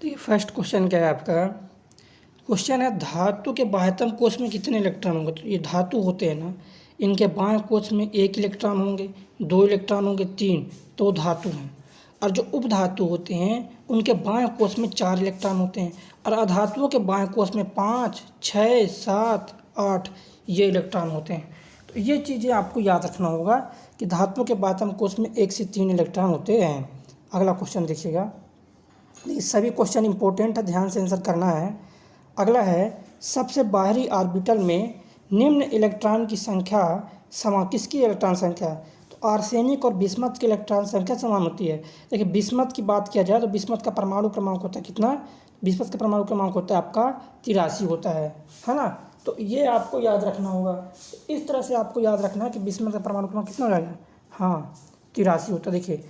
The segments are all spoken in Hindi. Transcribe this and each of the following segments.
तो ये फर्स्ट क्वेश्चन क्या है आपका। क्वेश्चन है धातु के बाह्यतम कोश में कितने इलेक्ट्रॉन होंगे। तो ये धातु होते हैं ना, इनके बाह्य कोश में 1 इलेक्ट्रॉन होंगे, 2 इलेक्ट्रॉन होंगे, 3, तो धातु हैं। और जो उपधातु होते हैं उनके बाह्य कोश में 4 इलेक्ट्रॉन होते हैं, और अधातुओं के बाह्य कोश में 5, 6, 7, 8 ये इलेक्ट्रॉन होते हैं। तो ये चीज़ें आपको याद रखना होगा कि धातुओं के बाह्यतम कोश में 1 से 3 इलेक्ट्रॉन होते हैं। अगला क्वेश्चन देखिएगा, ये सभी क्वेश्चन इंपॉर्टेंट है, ध्यान से आंसर करना है। अगला है, सबसे बाहरी ऑर्बिटल में निम्न इलेक्ट्रॉन की संख्या समान, किसकी इलेक्ट्रॉन संख्या। तो आर्सेनिक और बिस्मथ की इलेक्ट्रॉन संख्या समान होती है। देखिए बिस्मथ की बात किया जाए तो बिस्मथ का परमाणु क्रमांक होता है कितना। बिस्मथ का परमाणु क्रमांक होता है आपका 83 होता है ना। तो ये आपको याद रखना होगा। इस तरह से आपको याद रखना है कि बिस्मथ का परमाणु क्रमांक कितना हो जाएगा, हाँ 83 होता है। देखिए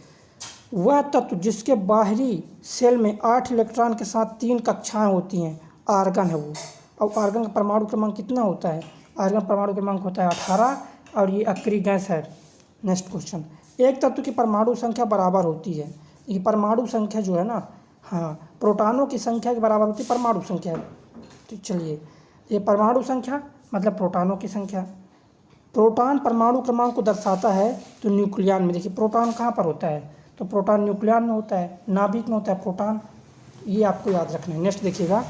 वह तत्व जिसके बाहरी सेल में 8 इलेक्ट्रॉन के साथ 3 कक्षाएं होती हैं, आर्गन है वो। अब आर्गन का परमाणु क्रमांक कितना होता है, आर्गन परमाणु क्रमांक होता है 18, और ये अक्रिय गैस है। नेक्स्ट क्वेश्चन, एक तत्व की परमाणु संख्या बराबर होती है। ये परमाणु संख्या जो है ना, हाँ प्रोटॉनों की संख्या के बराबर होती है परमाणु संख्या। तो चलिए, ये परमाणु संख्या मतलब प्रोटॉनों की संख्या। प्रोटॉन परमाणु क्रमांक को दर्शाता है तो न्यूक्लियन में। देखिए प्रोटॉन कहाँ पर होता है, तो प्रोटॉन न्यूक्लियन में होता है, नाभिक में होता है प्रोटॉन। ये आपको याद रखना है। नेक्स्ट देखिएगा,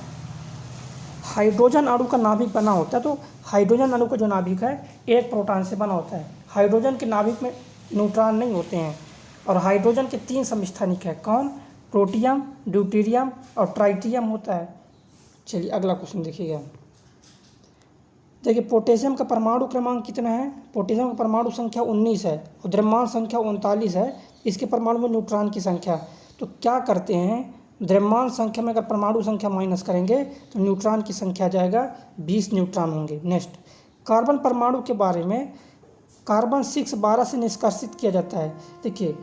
हाइड्रोजन अणु का नाभिक बना होता है। तो हाइड्रोजन अणु का जो नाभिक है एक प्रोटॉन से बना होता है। हाइड्रोजन के नाभिक में न्यूट्रॉन नहीं होते हैं। और हाइड्रोजन के 3 समस्थानिक है, कौन, प्रोटियम, ड्यूटेरियम और ट्राइटियम होता है। चलिए अगला क्वेश्चन देखिएगा। देखिए पोटेशियम का परमाणु क्रमांक कितना है। पोटेशियम का परमाणु संख्या 19 है और द्रव्यमान संख्या 39 है। इसके परमाणु में न्यूट्रॉन की संख्या, तो क्या करते हैं, द्रव्यमान संख्या में अगर परमाणु संख्या माइनस करेंगे तो न्यूट्रॉन की संख्या आ जाएगा 20 न्यूट्रॉन होंगे। नेक्स्ट, कार्बन परमाणु के बारे में कार्बन 612 से निष्कर्षित किया जाता है। देखिए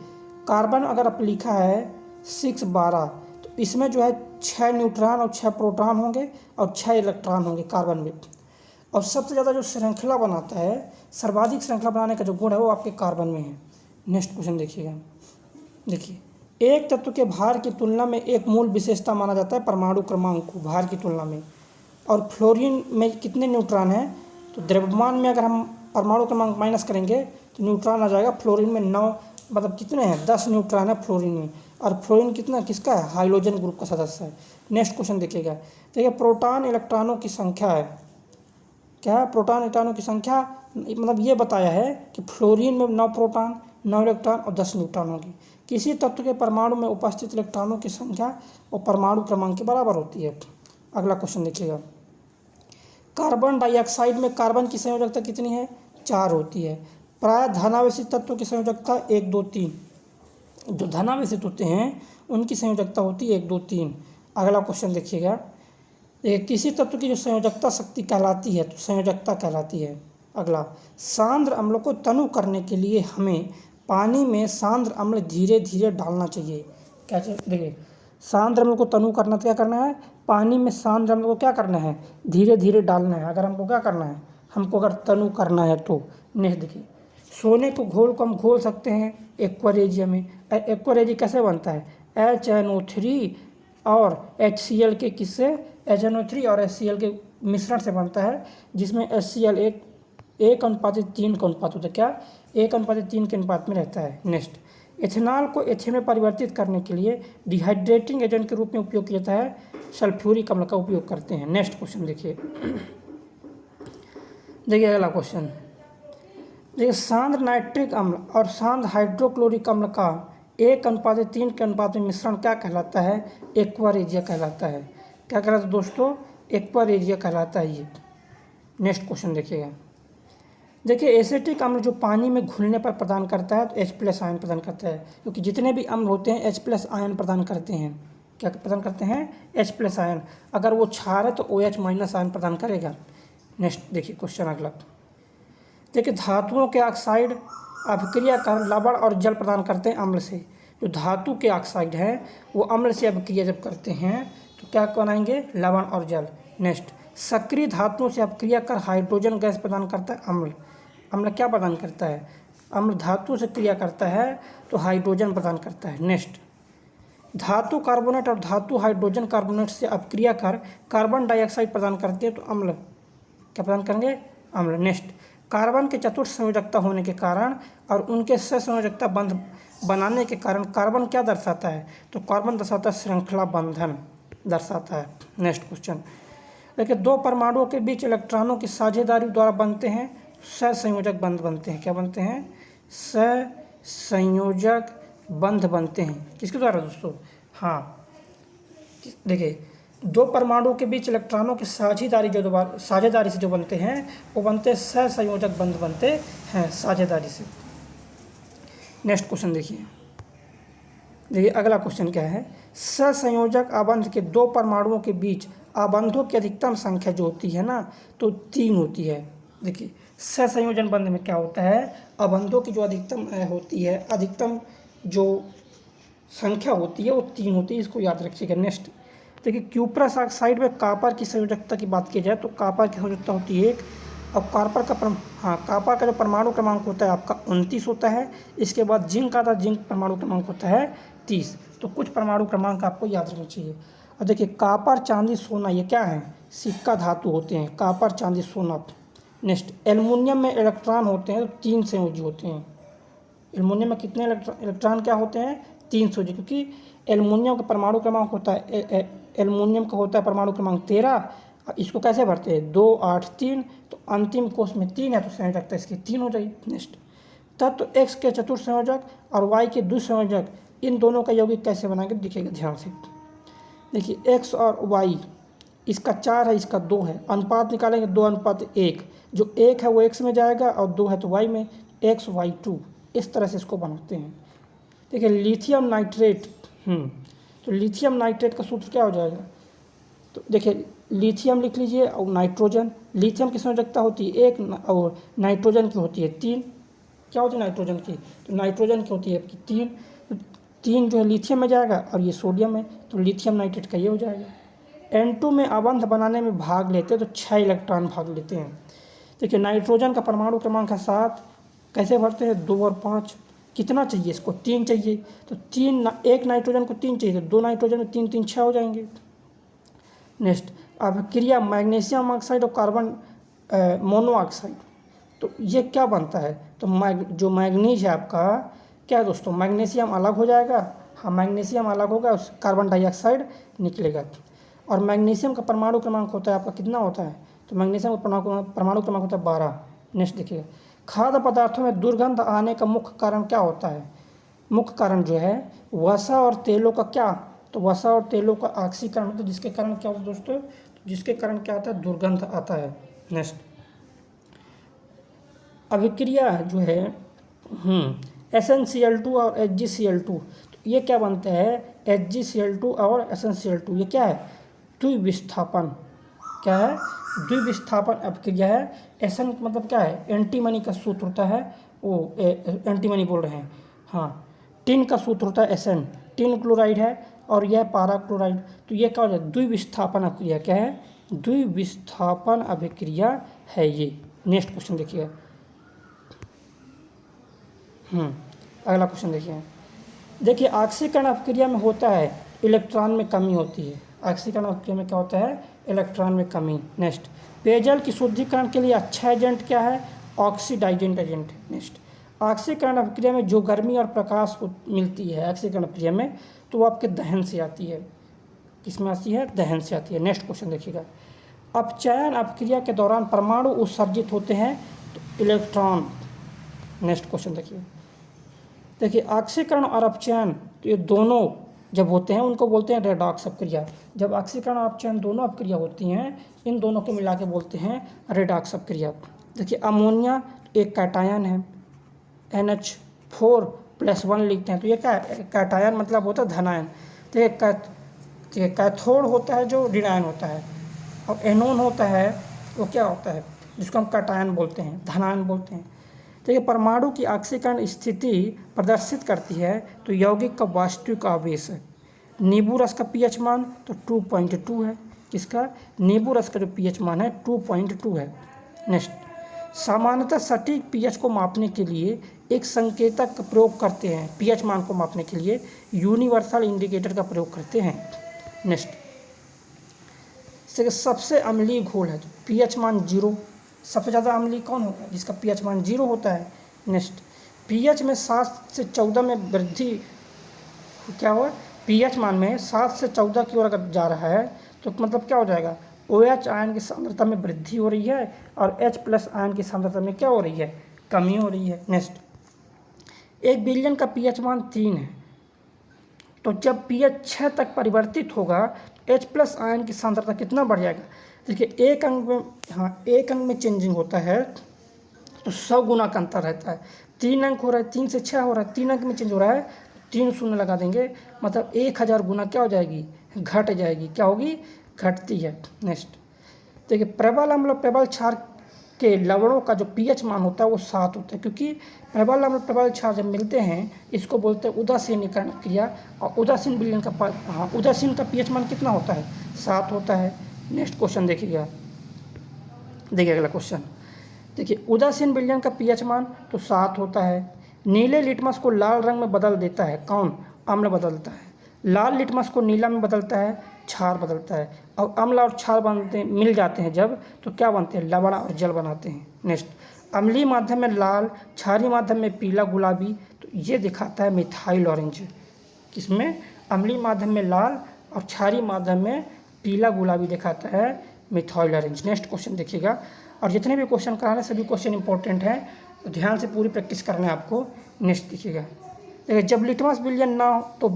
कार्बन अगर आप लिखा है 612, तो इसमें जो है 6 न्यूट्रॉन और 6 प्रोटॉन होंगे और 6 इलेक्ट्रॉन होंगे कार्बन में। और सबसे ज़्यादा जो श्रृंखला बनाता है, सर्वाधिक श्रृंखला बनाने का जो गुण है वो आपके कार्बन में है। नेक्स्ट क्वेश्चन देखिएगा। देखिए एक तत्व के भार की तुलना में एक मूल विशेषता माना जाता है परमाणु क्रमांक को, भार की तुलना में। और फ्लोरीन में कितने न्यूट्रॉन हैं, तो द्रव्यमान में अगर हम परमाणु क्रमांक माइनस करेंगे तो न्यूट्रॉन आ जाएगा। फ्लोरीन में 9, मतलब कितने हैं, 10 न्यूट्रॉन है फ्लोरीन में। और फ्लोरीन कितना किसका है, हाइड्रोजन ग्रुप का सदस्य है। नेक्स्ट क्वेश्चन देखिएगा। देखिए प्रोटॉन इलेक्ट्रॉनों की संख्या है, क्या है, प्रोटॉन इलेक्ट्रॉनों की संख्या, मतलब ये बताया है कि फ्लोरीन में 9 प्रोटॉन, 9 इलेक्ट्रॉन और 10 न्यूट्रॉन होगी। किसी तत्व के परमाणु में उपस्थित इलेक्ट्रॉनों की संख्या और परमाणु क्रमांक के बराबर होती है। अगला क्वेश्चन देखिएगा। कार्बन डाइऑक्साइड में कार्बन की संयोजकता कितनी है, 4 होती है। प्राय धनावेशित तत्वों की संयोजकता 1, 2, 3। जो धनावेशित होते हैं उनकी संयोजकता होती है 1, 2, 3। अगला क्वेश्चन देखिएगा। किसी तत्व की जो संयोजकता शक्ति कहलाती है, तो संयोजकता कहलाती है। अगला, सांद्र अम्ल को तनु करने के लिए हमें पानी में सांद्र अम्ल धीरे धीरे डालना चाहिए। क्या देखिए, सांद्र अम्ल को तनु करना तो क्या करना है, पानी में सांद्र अम्ल को क्या करना है, धीरे धीरे डालना है। अगर हमको क्या करना है, हमको अगर तनु करना है तो। नेक्स्ट देखिए, सोने को घोल को हम घोल सकते हैं एक्वारेजिया में। एक्वारेजिया कैसे बनता है, HNO3 और HCl के किससे, HNO3 और HCl के मिश्रण से बनता है, जिसमें HCl 1:3 का अनुपात होता है। क्या, 1:3 के अनुपात में रहता है। नेक्स्ट, एथेनॉल को एथेन में परिवर्तित करने के लिए डिहाइड्रेटिंग एजेंट के रूप में उपयोग किया जाता है, सल्फ्यूरिक अम्ल का उपयोग करते हैं। नेक्स्ट क्वेश्चन देखिए। देखिए अगला क्वेश्चन, देखिए सांद्र नाइट्रिक अम्ल और सांद्र हाइड्रोक्लोरिक अम्ल का 1:3 के अनुपात में मिश्रण क्या कहलाता है, एक्वारेजिया कहलाता है। क्या कहलाता है दोस्तों, एक्वारेजिया कहलाता है ये। नेक्स्ट क्वेश्चन देखिएगा। देखिए एसिटिक अम्ल जो पानी में घुलने पर प्रदान करता है तो H+ आयन प्रदान करता है, क्योंकि जितने भी अम्ल होते हैं H+ आयन प्रदान करते हैं। क्या प्रदान करते हैं, H+ आयन। अगर वो क्षार है तो OH- आयन प्रदान करेगा। नेक्स्ट देखिए क्वेश्चन अगला। देखिए धातुओं के ऑक्साइड अभिक्रिया कर लवण और जल प्रदान करते हैं अम्ल से। जो धातु के ऑक्साइड है वो अम्ल से अभिक्रिया जब करते हैं तो क्या बनाएंगे, लवण और जल। नेक्स्ट, सक्रिय धातुओं से अभिक्रिया कर हाइड्रोजन गैस प्रदान करता है अम्ल। अम्ल क्या प्रदान करता है, अम्ल धातु से क्रिया करता है तो हाइड्रोजन प्रदान करता है। नेक्स्ट, धातु कार्बोनेट और धातु हाइड्रोजन कार्बोनेट से अपक्रिया कर कार्बन डाइऑक्साइड प्रदान करते हैं तो अम्ल क्या प्रदान करेंगे? अम्ल। नेक्स्ट, कार्बन के चतुर्थ संयोजकता होने के कारण और उनके सहसंयोजकता बंध बनाने के कारण कार्बन क्या दर्शाता है? तो कार्बन दर्शाता है श्रृंखला बंधन दर्शाता है। नेक्स्ट क्वेश्चन देखिए, दो परमाणुओं के बीच इलेक्ट्रॉनों की साझेदारी द्वारा बनते हैं सहसंयोजक बंध बनते हैं। क्या बनते हैं? सहसंयोजक बंध बनते हैं। किसके द्वारा दोस्तों? हाँ, देखिए, दो परमाणुओं के बीच इलेक्ट्रॉनों की साझेदारी से जो बनते हैं वो बनते हैं सहसंयोजक बंध बनते हैं साझेदारी से। नेक्स्ट क्वेश्चन देखिए अगला क्वेश्चन क्या है? सहसंयोजक आबंध के दो परमाणुओं के बीच आबंधों की अधिकतम संख्या जो होती है ना, तो 3 होती है। देखिए, सहसंयोजन बंध में क्या होता है? आबंधों की जो अधिकतम जो संख्या होती है वो 3 होती है, इसको याद रखिएगा। नेक्स्ट देखिए, क्यूप्रस ऑक्साइड में कापर की संयोजकता की बात की जाए तो कापर की संयोजकता होती है 1। अब कापर का जो परमाणु क्रमांक होता है आपका 29 होता है। इसके बाद जिंक का जिंक परमाणु क्रमांक होता है 30। तो कुछ परमाणु क्रमांक आपको याद रखना चाहिए। और देखिए, कापर, चांदी, सोना ये क्या है? सिक्का धातु होते हैं, कापर, चांदी, सोना। नेक्स्ट, एल्युमिनियम में इलेक्ट्रॉन होते हैं तो 3 संयोजी होते हैं। एल्युमिनियम में कितने इलेक्ट्रॉन क्या होते हैं? 3 संयोजी, क्योंकि एल्युमिनियम का परमाणु क्रमांक होता है एल्युमिनियम का होता है परमाणु क्रमांक 13। इसको कैसे भरते हैं? 2, 8, 3। तो अंतिम कोष में 3 है तो संयोजकता इसकी 3 हो जाएगी। नेक्स्ट, तत्व एक्स के चतुर्थ संयोजक और वाई के द्विसंयोजक इन दोनों का यौगिक कैसे बनाएंगे? दिखेगा ध्यान से। देखिए, एक्स और वाई, इसका 4 है, इसका 2 है। अनुपात निकालेंगे 2:1। जो 1 है वो एक्स में जाएगा और 2 है तो वाई में, XY2। इस तरह से इसको बनाते हैं। देखिए, लिथियम नाइट्रेट, तो लिथियम नाइट्रेट का सूत्र क्या हो जाएगा? तो देखिए, लिथियम लिख लीजिए और नाइट्रोजन। लिथियम की संयोजकता होती है 1 और नाइट्रोजन की होती है 3। क्या होती है नाइट्रोजन की? तो नाइट्रोजन की होती है आपकी 3। तो 3 जो है लिथियम में जाएगा और ये सोडियम है, तो लिथियम नाइट्रेट का ये हो जाएगा। N2 में आबंध बनाने में भाग लेते हैं तो 6 इलेक्ट्रॉन भाग लेते हैं। देखिए, नाइट्रोजन का परमाणु क्रमांक है 7। कैसे भरते हैं? 2 और 5। कितना चाहिए इसको? 3 चाहिए। तो 1 नाइट्रोजन को 3 चाहिए तो 2 नाइट्रोजन में 3 3 6 हो जाएंगे। नेक्स्ट, अब क्रिया मैग्नीशियम ऑक्साइड और कार्बन मोनोऑक्साइड, तो ये क्या बनता है? तो जो मैग्नीज है आपका क्या है दोस्तों? मैग्नीशियम अलग हो जाएगा। हाँ, मैग्नीशियम अलग होगा, उस कार्बन डाइऑक्साइड निकलेगा। और मैग्नीशियम का परमाणु क्रमांक होता है आपका कितना होता है? तो मैग्नीशियम का परमाणु क्रमांक होता है 12। नेक्स्ट देखिए, खाद्य पदार्थों में दुर्गंध आने का मुख्य कारण क्या होता है? मुख्य कारण जो है वसा और तेलों का क्या? तो वसा और तेलों का ऑक्सीकरण होता है, जिसके कारण क्या होता है दोस्तों? जिसके कारण क्या आता है? दुर्गंध आता है। नेक्स्ट, अभिक्रिया जो है SnCl2 और HgCl2, तो ये क्या बनता है? HgCl2 और SnCl2 ये क्या है? द्विविस्थापन। क्या है? द्विविस्थापन अभिक्रिया है। एसन मतलब क्या है? एंटीमनी का सूत्र होता है, वो एंटीमनी बोल रहे हैं, हाँ। टिन का सूत्र होता है Sn, टिन क्लोराइड है और यह पारा क्लोराइड। तो ये क्या हो जाए? द्विविस्थापन अभिक्रिया। क्या है? द्विविस्थापन अभिक्रिया है ये। नेक्स्ट क्वेश्चन देखिए, अगला क्वेश्चन देखिए, ऑक्सीकरण अभिक्रिया में होता है इलेक्ट्रॉन में कमी होती है। ऑक्सीकरण अभिक्रिया में क्या होता है? इलेक्ट्रॉन में कमी। नेक्स्ट, पेयजल की शुद्धिकरण के लिए अच्छा एजेंट क्या है? ऑक्सीडाइजेंट एजेंट। नेक्स्ट, ऑक्सीकरण अभिक्रिया में जो गर्मी और प्रकाश मिलती है ऑक्सीकरण अभिक्रिया में, तो वो आपके दहन से आती है। किस में आती है? दहन से आती है। नेक्स्ट क्वेश्चन देखिएगा, अपचयन अभिक्रिया के दौरान परमाणु उत्सर्जित होते हैं तो इलेक्ट्रॉन। नेक्स्ट क्वेश्चन देखिए, ऑक्सीकरण और अपचयन तो ये दोनों जब होते हैं उनको बोलते हैं रेडॉक्स अभिक्रिया। जब ऑक्सीकरण और अपचयन दोनों अभिक्रिया होती हैं, इन दोनों को मिला के बोलते हैं रेडॉक्स अभिक्रिया। देखिए, अमोनिया एक कैटायन है, NH4+1 लिखते हैं, तो ये क्या है? कैटायन मतलब होता है धनायन। तो ये कैथोड होता है जो ऋणायन होता है, और एनोन होता है वो क्या होता है? जिसको हम कैटायन बोलते हैं, धनायन बोलते हैं। तो ये परमाणु की ऑक्सीकरण स्थिति प्रदर्शित करती है तो यौगिक का वास्तविक आवेश है। नींबू रस का pH मान तो 2.2 है। किसका? नींबू रस का जो pH मान है 2.2 है। नेक्स्ट, सामान्यतः सटीक पीएच को मापने के लिए एक संकेतक का प्रयोग करते हैं। पीएच मान को मापने के लिए यूनिवर्सल इंडिकेटर का प्रयोग करते हैं। नेक्स्ट, सबसे अम्लीय घोल है तो पीएच मान 0, सबसे ज़्यादा अम्लीय कौन होता है? जिसका पीएच मान 0 होता है। नेक्स्ट, पीएच में 7 से 14 में वृद्धि क्या हुआ? पीएच मान में 7 से 14 की ओर अगर जा रहा है तो मतलब क्या हो जाएगा? OH आयन की सांद्रता में वृद्धि हो रही है और H+ आयन की सांद्रता में क्या हो रही है? कमी हो रही है। नेक्स्ट, एक विलयन का पीएच मान 3 है तो जब पीएच 6 तक परिवर्तित होगा H+ आयन की सांद्रता कितना बढ़ जाएगा? देखिए एक अंक में चेंजिंग होता है तो 100 गुना का अंतर रहता है। 3 अंक हो रहा है, 3 से 6 हो रहा है, 3 अंक में चेंज हो रहा है, 3 शून्य लगा देंगे, मतलब 1000 गुना क्या हो जाएगी? घट जाएगी। क्या होगी? घटती है। नेक्स्ट, देखिए प्रबल अम्ल और प्रबल क्षार के लवणों का जो पीएच मान होता है वो 7 होता है, क्योंकि प्रबल अम्ल प्रबल क्षार जब मिलते हैं इसको बोलते हैं उदासीनीकरण क्रिया। और उदासीन विलयन का उदासीन का पीएच मान कितना होता है? 7 होता है। नेक्स्ट क्वेश्चन देखिएगा, देखिए अगला क्वेश्चन। देखिए उदासीन विलयन का पीएच मान तो 7 होता है। नीले लिटमस को लाल रंग में बदल देता है कौन? अम्ल बदलता है। लाल लिटमस को नीला में बदलता है क्षार बदलता है। और अम्ल और क्षार मिल जाते हैं जब तो क्या बनते हैं? लवण और जल बनाते हैं। नेक्स्ट, अम्लीय माध्यम में लाल, क्षारीय माध्यम में पीला गुलाबी, तो ये दिखाता है मिथाइल ऑरेंज। किसमें? अम्लीय माध्यम में लाल और क्षारीय माध्यम में पीला गुलाबी दिखाता है मिथाइल ऑरेंज। नेक्स्ट क्वेश्चन देखिएगा, और जितने भी क्वेश्चन कराने सभी क्वेश्चन इंपॉर्टेंट हैं तो ध्यान से पूरी प्रैक्टिस करना है आपको। नेक्स्ट देखिएगा, देखिए जब लिटमस विलयन ना हो तो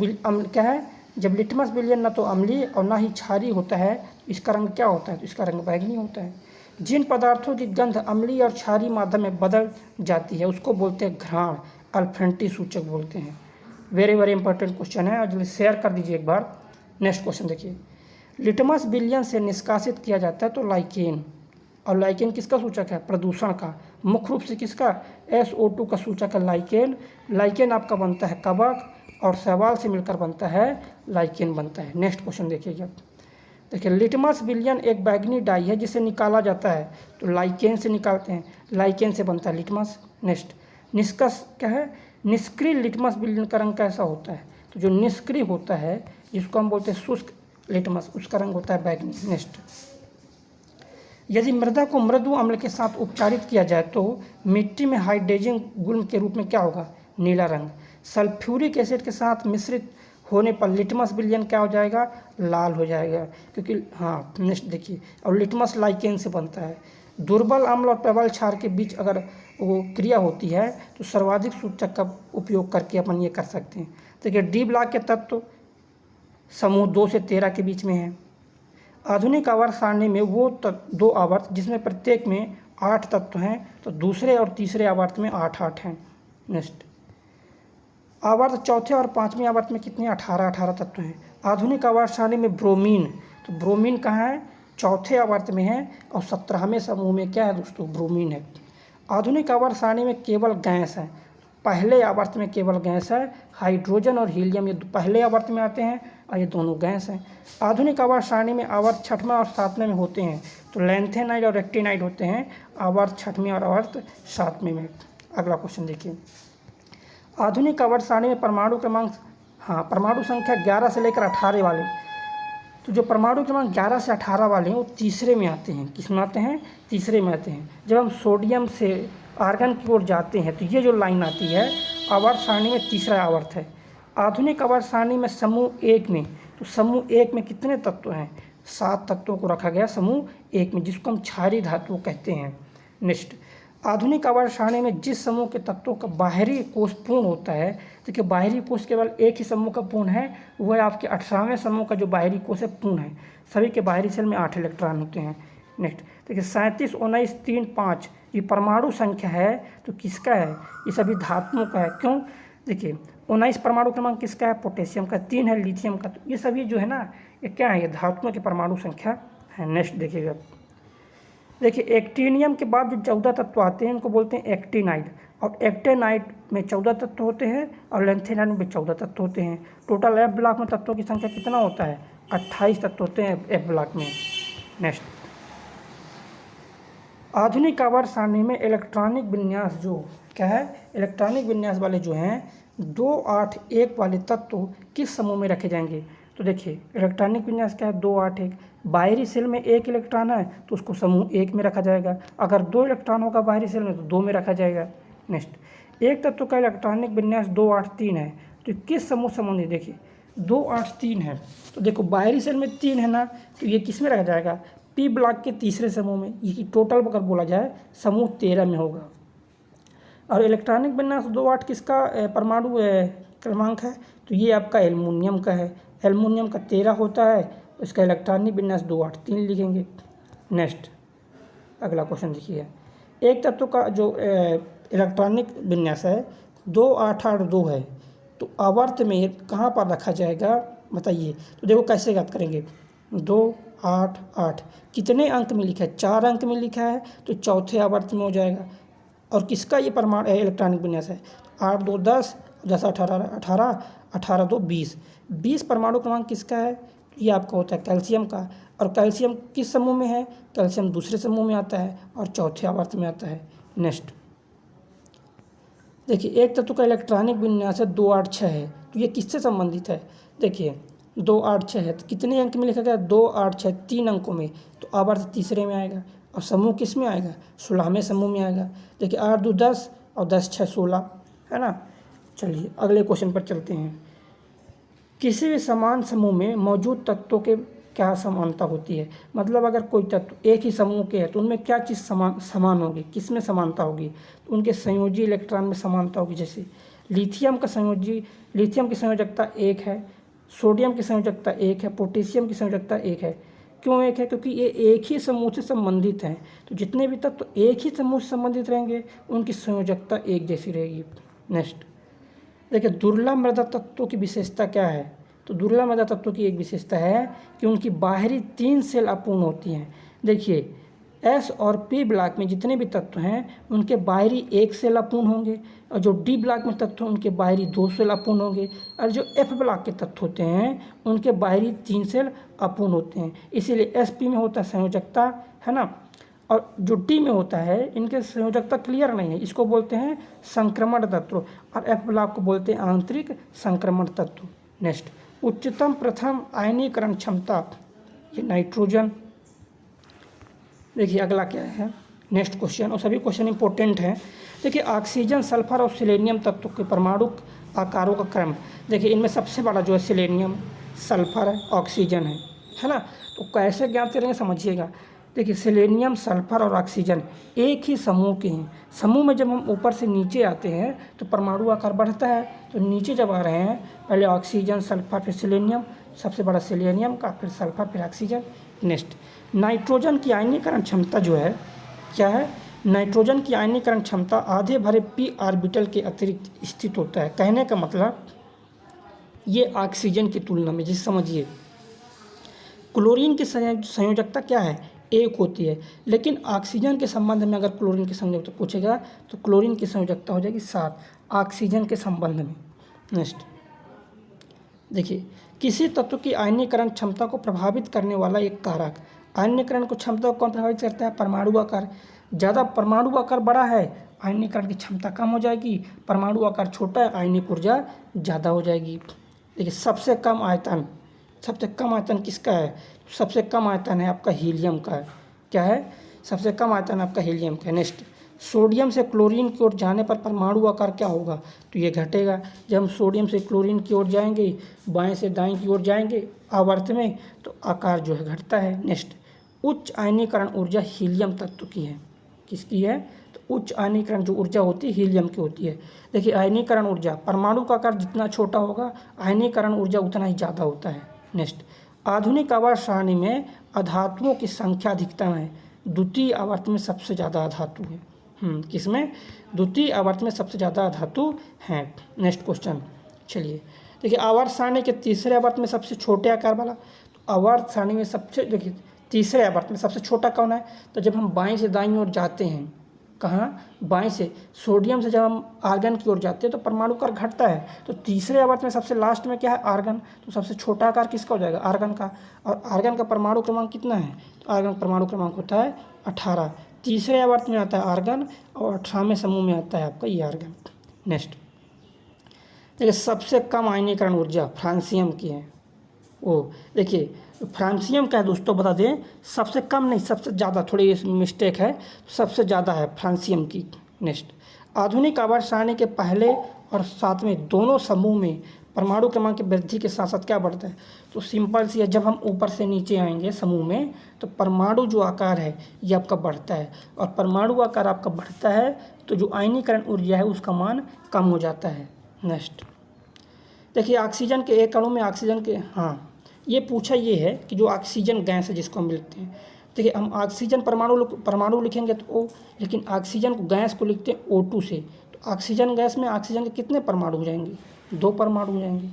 क्या है? जब लिटमस विलयन ना तो अम्लीय और ना ही क्षारीय होता है, इसका रंग क्या होता है? तो इसका रंग बैंगनी होता है। जिन पदार्थों की गंध अम्लीय और क्षारीय माध्यम में बदल जाती है उसको बोलते हैं घ्राण, अल्फेंटी सूचक बोलते हैं। वेरी वेरी इंपॉर्टेंट क्वेश्चन है और जल्दी शेयर कर दीजिए एक बार। नेक्स्ट क्वेश्चन देखिए, लिटमस विलयन से निष्कासित किया जाता है तो लाइकेन, और लाइकेन किसका सूचक है? प्रदूषण का। मुख्य रूप से किसका? SO2 का सूचक है लाइकेन। लाइकेन आपका बनता है कवक और शैवाल से मिलकर बनता है लाइकेन बनता है। नेक्स्ट क्वेश्चन देखिएगा, देखिए लिटमस विलयन एक बैंगनी डाई है जिसे निकाला जाता है तो लाइकेन से निकालते हैं, लाइकेन से बनता है लिटमस। नेक्स्ट, निष्कर्ष क्या है? निष्क्रिय लिटमस विलयन का रंग कैसा होता है? तो जो निष्क्रिय होता है जिसको हम बोलते हैं शुष्क लिटमस, उसका रंग होता है बैंगनी। नेक्स्ट, यदि मृदा को मृदु अम्ल के साथ उपचारित किया जाए तो मिट्टी में हाइड्रोजन गुल्म के रूप में क्या होगा? नीला रंग। सल्फ्यूरिक एसिड के साथ मिश्रित होने पर लिटमस विलयन क्या हो जाएगा? लाल हो जाएगा, क्योंकि नेक्स्ट देखिए, और लिटमस लाइकेन से बनता है। दुर्बल अम्ल और प्रबल क्षार के बीच अगर वो क्रिया होती है तो सर्वाधिक सूचक का उपयोग करके अपन ये कर सकते हैं। देखिए डी ब्लॉक के तत्व समूह 2 से 13 के बीच में है। आधुनिक आवर्त सारणी में वो 2 आवर्त जिसमें प्रत्येक में 8 तत्व हैं तो दूसरे और तीसरे आवर्त में 8 हैं। नेक्स्ट, आवर्त चौथे और 5वें आवर्त में कितने? 18 तत्व हैं। आधुनिक आवर्त सारणी में ब्रोमीन, तो ब्रोमीन कहाँ है? चौथे आवर्त में है और 17वें समूह में क्या है दोस्तों? ब्रोमीन है। आधुनिक आवर्त सारणी में केवल गैस है, पहले आवर्त में केवल गैस है। हाइड्रोजन और हीलियम ये पहले आवर्त में आते हैं और ये दोनों गैस हैं। आधुनिक आवर्त सारणी में आवर्त 6वें और 7वें में होते हैं तो लैंथेनाइड और एक्टिनाइड होते हैं आवर्त 6वें और आवर्त 7वें में। अगला क्वेश्चन देखिए, आधुनिक आवर्त सारणी में परमाणु क्रमांक परमाणु संख्या 11 से लेकर 18 वाले, तो जो परमाणु क्रमांक 11 से 18 वाले हैं वो तीसरे में आते हैं। किस में आते हैं? तीसरे में आते हैं। जब हम सोडियम से आर्गन की ओर जाते हैं तो ये जो लाइन आती है आवर्त सारणी में तीसरा आवर्त है। आधुनिक आवर्त सारणी में समूह 1 में, तो समूह 1 में कितने तत्व हैं? 7 तत्वों को रखा गया समूह 1 में, जिसको हम क्षारीय धातु कहते हैं। नेक्स्ट, आधुनिक आवर्त सारणी में जिस समूह के तत्वों का बाहरी कोश पूर्ण होता है, देखिए बाहरी कोश केवल एक ही समूह का पूर्ण है, वह आपके 18वें समूह का जो बाहरी कोश है पूर्ण है। सभी के बाहरी सेल में 8 इलेक्ट्रॉन होते हैं। नेक्स्ट देखिए 37, 19, 3, 5 ये परमाणु संख्या है तो किसका है? ये सभी धातुओं का है। क्यों? देखिए 19 परमाणु क्रमांक किसका है? पोटेशियम का। 3 है लिथियम का। तो ये सभी जो है ना ये क्या है? ये धातुओं की परमाणु संख्या है। नेक्स्ट देखिएगा, देखिए एक्टिनियम के बाद जो 14 तत्व आते हैं इनको बोलते हैं एक्टिनाइड, और एक्टिनाइड में 14 तत्व होते हैं और लैंथेनाइड में 14 तत्व होते हैं। टोटल एफ ब्लॉक में तत्वों की संख्या कितना होता है? 28 तत्व होते हैं एफ ब्लॉक में। नेक्स्ट आधुनिक आवर्त सारणी में इलेक्ट्रॉनिक विन्यास जो क्या है, इलेक्ट्रॉनिक विन्यास वाले जो हैं 2 8 1 वाले तत्व किस समूह में रखे जाएंगे? तो देखिए इलेक्ट्रॉनिक विन्यास क्या है, 2 8 1। बाहरी सेल में 1 इलेक्ट्रॉन है तो उसको समूह 1 में रखा जाएगा। अगर 2 इलेक्ट्रॉन होगा बाहरी सेल में तो 2 में रखा जाएगा। नेक्स्ट, एक तत्व का इलेक्ट्रॉनिक विन्यास 2 8 3 है तो किस समूह संबंधित? देखिए 2 8 3 है तो देखो बाहरी सेल में 3 है ना, तो ये किस में रखा जाएगा? पी ब्लॉक के तीसरे समूह में। ये टोटल अगर बोला जाए समूह 13 में होगा। और इलेक्ट्रॉनिक विन्यास 2 8 किसका परमाणु क्रमांक है? तो ये आपका एल्युमिनियम का है। एल्युमिनियम का 13 होता है, इसका इलेक्ट्रॉनिक विन्यास 2 8 3 लिखेंगे। नेक्स्ट अगला क्वेश्चन देखिए, एक तत्व का जो इलेक्ट्रॉनिक विन्यास है 2 8 8 2 है तो आवर्त में कहाँ पर रखा जाएगा बताइए? तो देखो कैसे याद करेंगे, 2 8 8 कितने अंक में लिखा है? 4 अंक में लिखा है तो चौथे आवर्त में हो जाएगा। और किसका ये परमाणु इलेक्ट्रॉनिक विन्यास है? 8 2 10 10 18 18 18 2 20। 20 परमाणु क्रमांक किसका है? ये आपका होता है कैल्शियम का। और कैल्शियम किस समूह में है? कैल्शियम दूसरे समूह में आता है और चौथे आवर्त में आता है। नेक्स्ट देखिए, एक तत्व का इलेक्ट्रॉनिक विन्यास है 2 8 6 है तो ये किससे संबंधित है? देखिए 2 8 6 है तो कितने अंक में लिखा गया? 2 8 6 3 अंकों में, तो आवर्त तीसरे में आएगा। और समूह किस में आएगा? 16वें समूह में आएगा। देखिए 8 2 10 और 10 6 16 है ना। चलिए अगले क्वेश्चन पर चलते हैं। किसी भी समान समूह में मौजूद तत्वों के क्या समानता होती है? मतलब अगर कोई तत्व एक ही समूह के हैं तो उनमें क्या चीज़ समान होगी? किस में समानता होगी? तो उनके संयोजी इलेक्ट्रॉन में समानता होगी। जैसे लिथियम की संयोजकता 1 है, सोडियम की संयोजकता 1 है, पोटेशियम की संयोजकता 1 है। क्यों 1 है? क्योंकि ये एक ही समूह से संबंधित हैं। तो जितने भी तत्व एक ही समूह से संबंधित रहेंगे उनकी संयोजकता एक जैसी रहेगी। नेक्स्ट देखिए, दुर्लभ मृदा तत्वों की विशेषता क्या है? तो दुर्लभ मृदा तत्वों की एक विशेषता है कि उनकी बाहरी 3 सेल अपूर्ण होती हैं। देखिए एस और पी ब्लॉक में जितने भी तत्व हैं उनके बाहरी 1 सेल अपूर्ण होंगे, और जो डी ब्लॉक में तत्व हैं उनके बाहरी 2 सेल अपूर्ण होंगे, और जो एफ ब्लॉक के तत्व होते हैं उनके बाहरी 3 सेल अपूर्ण होते हैं। इसीलिए एस पी में होता है संयोजकता, है ना। और जो डी में होता है इनके संयोजकता क्लियर नहीं है, इसको बोलते हैं संक्रमण तत्व, और एफ ब्लॉक को बोलते हैं आंतरिक संक्रमण तत्व। नेक्स्ट, उच्चतम प्रथम आयनीकरण क्षमता, ये नाइट्रोजन। देखिए अगला क्या है, नेक्स्ट क्वेश्चन, और सभी क्वेश्चन इंपॉर्टेंट हैं। देखिए ऑक्सीजन, सल्फर और सिलेनियम तत्वों के परमाणु आकारों का क्रम। देखिए इनमें सबसे बड़ा जो है सिलेनियम, सल्फर है, ऑक्सीजन है ना। तो कैसे ज्ञात करेंगे समझिएगा। देखिए सिलेनियम, सल्फर और ऑक्सीजन एक ही समूह के हैं। समूह में जब हम ऊपर से नीचे आते हैं तो परमाणु आकार बढ़ता है। तो नीचे जब आ रहे हैं पहले ऑक्सीजन, सल्फर, फिर सिलेनियम, सबसे बड़ा सिलेनियम का, फिर सल्फर, फिर ऑक्सीजन। नेक्स्ट, नाइट्रोजन की आयनीकरण क्षमता जो है क्या है? नाइट्रोजन की आयनीकरण क्षमता आधे भरे पी ऑर्बिटल के अतिरिक्त स्थित होता है। कहने का मतलब ये ऑक्सीजन की तुलना में, जैसे समझिए क्लोरीन की संयोजकता क्या है? 1 होती है, लेकिन ऑक्सीजन के संबंध में अगर क्लोरीन की संयोजकता पूछेगा तो क्लोरीन की संयोजकता हो जाएगी 7 ऑक्सीजन के संबंध में। नेक्स्ट देखिए, किसी तत्व की आयनीकरण क्षमता को प्रभावित करने वाला एक कारक। आयनीकरण को क्षमता को कौन प्रभावित करता है? परमाणु आकार। ज़्यादा परमाणु आकार बड़ा है, आयनीकरण की क्षमता कम हो जाएगी। परमाणु आकार छोटा है, आयनिक ऊर्जा ज़्यादा हो जाएगी। देखिए सबसे कम आयतन किसका है? सबसे कम आयतन है आपका हीलियम का है। क्या है? सबसे कम आयतन आपका हीलियम का है। नेक्स्ट, सोडियम से क्लोरीन की ओर जाने पर परमाणु आकार क्या होगा? तो ये घटेगा। जब हम सोडियम से क्लोरीन की ओर जाएंगे, बाएं से दाएं की ओर जाएंगे आवर्त में, तो आकार जो है घटता है। नेक्स्ट, उच्च आयनीकरण ऊर्जा हीलियम तत्व की है। किसकी है? तो उच्च आयनीकरण जो ऊर्जा होती है हीलियम की होती है। देखिए आयनीकरण ऊर्जा, परमाणु का आकार जितना छोटा होगा आयनीकरण ऊर्जा उतना ही ज़्यादा होता है। नेक्स्ट, आधुनिक आवर्त सारणी में अधातुओं की संख्या अधिकतम है। द्वितीय आवर्त में सबसे ज़्यादा अधातु है। किसमें? द्वितीय आवर्त में सबसे ज़्यादा धातु हैं। नेक्स्ट क्वेश्चन, चलिए देखिए आवर्त सारणी के तीसरे आवर्त में सबसे छोटे आकार वाला। तो आवर्त सारणी में सबसे, देखिए तीसरे आवर्त में सबसे छोटा कौन है? तो जब हम बाएं से दाईं ओर जाते हैं, कहाँ? बाएं से सोडियम से जब हम आर्गन की ओर जाते हैं तो परमाणु आकार घटता है। तो तीसरे आवर्त में सबसे लास्ट में क्या है? आर्गन। तो सबसे छोटा आकार किसका हो जाएगा? आर्गन का। और आर्गन का परमाणु क्रमांक कितना है? तो आर्गन परमाणु क्रमांक होता है 18। तीसरे आवर्त में आता है आर्गन और 18वें समूह में आता है आपका ये आर्गन। नेक्स्ट देखिए सबसे कम आयनीकरण ऊर्जा फ्रांसियम की है। वो देखिए फ्रांसियम का है दोस्तों, बता दें सबसे कम नहीं सबसे ज़्यादा, थोड़ी मिस्टेक है, सबसे ज़्यादा है फ्रांसियम की। नेक्स्ट आधुनिक आवर्त सारणी के पहले और सातवें दोनों समूह में परमाणु क्रमांक की वृद्धि के साथ साथ क्या बढ़ता है? तो सिंपल सी है, जब हम ऊपर से नीचे आएंगे समूह में तो परमाणु जो आकार है ये आपका बढ़ता है, और परमाणु आकार आपका बढ़ता है तो जो आयनीकरण ऊर्जा है उसका मान कम हो जाता है। नेक्स्ट देखिए ऑक्सीजन के एक अणु में ऑक्सीजन के, हाँ ये पूछा ये है कि जो ऑक्सीजन गैस है जिसको हम लिखते हैं, देखिए हम ऑक्सीजन परमाणु लिखेंगे तो ओ, लेकिन ऑक्सीजन को गैस को लिखते हैं O2 से, तो ऑक्सीजन गैस में ऑक्सीजन के कितने परमाणु हो जाएंगे? 2 परमाणु हो जाएंगे।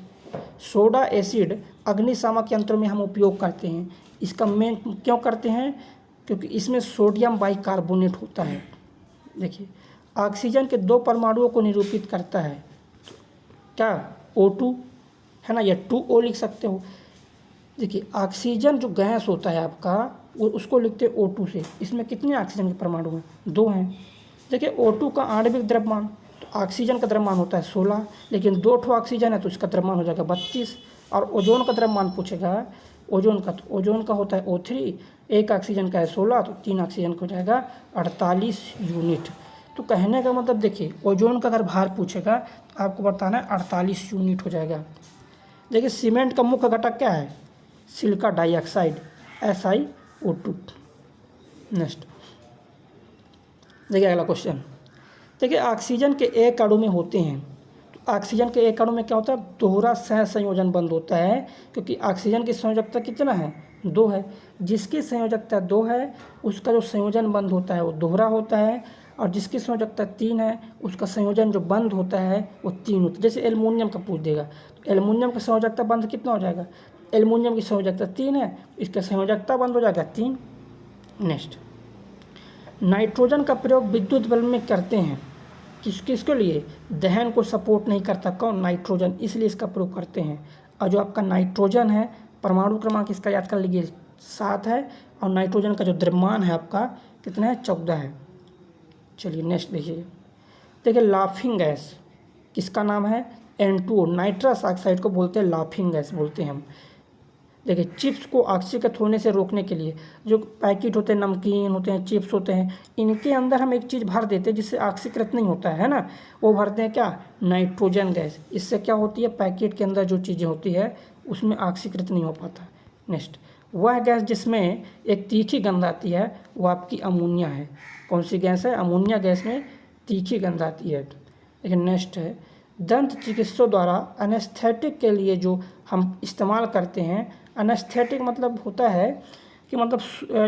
सोडा एसिड अग्निशामक यंत्रों में हम उपयोग करते हैं, इसका मेन क्यों करते हैं? क्योंकि इसमें सोडियम बाइकार्बोनेट होता है। देखिए ऑक्सीजन के 2 परमाणुओं को निरूपित करता है, क्या? O2 है ना, या 2O लिख सकते हो। देखिए ऑक्सीजन जो गैस होता है आपका वो उसको लिखते हैं O2 से, इसमें कितने ऑक्सीजन के परमाणु हैं? 2 हैं। देखिए O2 का आणविक द्रव्यमान, तो ऑक्सीजन का द्रव्यमान होता है 16, लेकिन 2 ठो ऑक्सीजन है तो इसका द्रव्यमान हो जाएगा 32। और ओजोन का द्रव्यमान पूछेगा ओजोन का, तो ओजोन का होता है O3, 1 ऑक्सीजन का है 16, तो 3 ऑक्सीजन का हो जाएगा 48 यूनिट। तो कहने का मतलब देखिए ओजोन का अगर भार पूछेगा तो आपको बताना है 48 यूनिट हो जाएगा। देखिए सीमेंट का मुख्य घटक क्या है? Silica dioxide SiO2। नेक्स्ट देखिए अगला क्वेश्चन, देखिए ऑक्सीजन के एक अणु में होते हैं, तो ऑक्सीजन के एक अणु में क्या होता है? दोहरा सह संयोजन बंध होता है, क्योंकि ऑक्सीजन की संयोजकता कितना है? 2 है। जिसकी संयोजकता 2 है उसका जो संयोजन बंध होता है वो दोहरा होता है, और जिसकी संयोजकता 3 है उसका संयोजन जो बंध होता है वो 3 होता है। जैसे एल्युमिनियम का पूछ देगा तो एल्युमिनियम का संयोजकता बंध कितना हो जाएगा? एल्युमिनियम की संयोजकता 3 है, इसका संयोजकता बंध हो जाएगा 3। नेक्स्ट नाइट्रोजन का प्रयोग विद्युत बल्ब में करते हैं, किसके लिए? दहन को सपोर्ट नहीं करता, कौन? नाइट्रोजन, इसलिए इसका प्रयोग करते हैं। और जो आपका नाइट्रोजन है परमाणु क्रमांक इसका याद कर लीजिए 7 है, और नाइट्रोजन का जो द्रव्यमान है आपका कितना है? 14 है। चलिए नेक्स्ट देखिए लाफिंग गैस किसका नाम है? N2O, नाइट्रस ऑक्साइड को बोलते हैं लाफिंग गैस बोलते हैं हम। देखिए चिप्स को ऑक्सीकृत होने से रोकने के लिए जो पैकेट होते हैं, नमकीन होते हैं, चिप्स होते हैं, इनके अंदर हम एक चीज़ भर देते हैं जिससे ऑक्सीकृत नहीं होता है ना, वो भरते हैं क्या? Nitrogen gas. इससे क्या होती है? पैकेट के अंदर जो चीज़ें होती है उसमें ऑक्सीकृत नहीं हो पाता। नेक्स्ट वह गैस जिसमें एक तीखी गंध आती है वो आपकी अमोनिया है। कौन सी गैस है? अमोनिया गैस में तीखी गंध आती है। लेकिन नेक्स्ट है दंत चिकित्सकों द्वारा एनेस्थेटिक के लिए जो हम इस्तेमाल करते हैं, एनेस्थेटिक मतलब होता है कि मतलब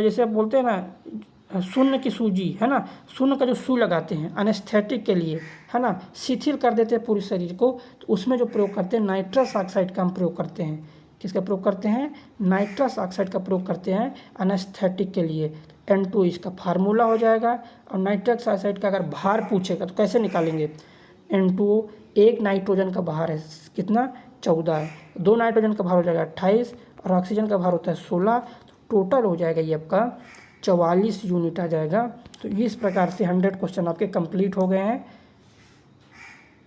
जैसे आप बोलते हैं ना शून्य की सूजी है ना, शून्य का जो सुई लगाते हैं एनेस्थेटिक के लिए है ना, शिथिल कर देते हैं पूरे शरीर को, तो उसमें जो प्रयोग करते हैं नाइट्रस ऑक्साइड का हम प्रयोग करते हैं। किसका प्रयोग करते हैं? नाइट्रस ऑक्साइड का प्रयोग करते हैं एनेस्थेटिक के लिए। N2 इसका फार्मूला हो जाएगा। और नाइट्रस ऑक्साइड का अगर भार पूछेगा तो कैसे निकालेंगे? N2O, 1 नाइट्रोजन का भार है कितना? 14 है, 2 नाइट्रोजन का भार हो जाएगा 28, और ऑक्सीजन का भार होता है 16, तो टोटल हो जाएगा ये आपका 44 यूनिट आ जाएगा। तो इस प्रकार से 100 क्वेश्चन आपके कंप्लीट हो गए हैं।